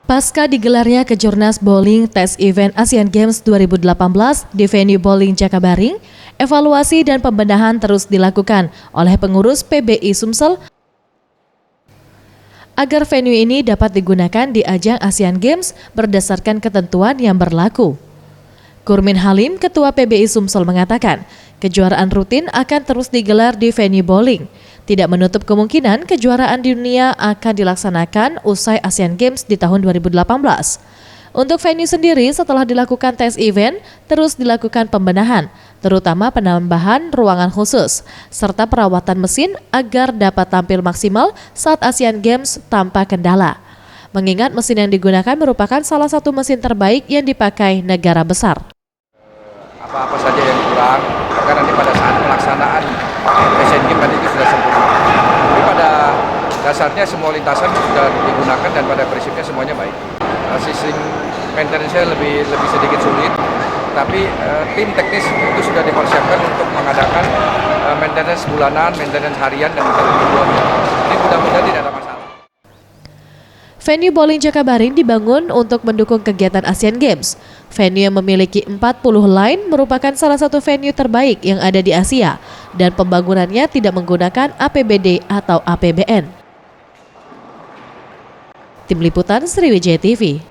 Pasca digelarnya Kejurnas Bowling Test Event Asian Games 2018 di venue Bowling Jakabaring, evaluasi dan pembenahan terus dilakukan oleh pengurus PBI Sumsel agar venue ini dapat digunakan di ajang Asian Games berdasarkan ketentuan yang berlaku. Kurmin Halim, Ketua PBI Sumsel mengatakan, kejuaraan rutin akan terus digelar di venue bowling. Tidak menutup kemungkinan kejuaraan di dunia akan dilaksanakan usai Asian Games di tahun 2018. Untuk venue sendiri, setelah dilakukan tes event, terus dilakukan pembenahan, terutama penambahan ruangan khusus, serta perawatan mesin agar dapat tampil maksimal saat Asian Games tanpa kendala. Mengingat mesin yang digunakan merupakan salah satu mesin terbaik yang dipakai negara besar. Apa-apa saja yang kurang, maka nanti pada saat pelaksanaan Asian Games tadi itu sudah sempurna. Tapi pada dasarnya semua lintasan sudah digunakan dan pada prinsipnya semuanya baik. Sistem maintenance-nya lebih sedikit sulit, tapi tim teknis itu sudah dipersiapkan untuk mengadakan maintenance bulanan, maintenance harian dan mingguan. Ini mudah-mudahan tidak ada masalah. Venue Bowling Jakabaring dibangun untuk mendukung kegiatan Asian Games. Venue yang memiliki 40 line merupakan salah satu venue terbaik yang ada di Asia dan pembangunannya tidak menggunakan APBD atau APBN. Tim Liputan Sriwijaya TV.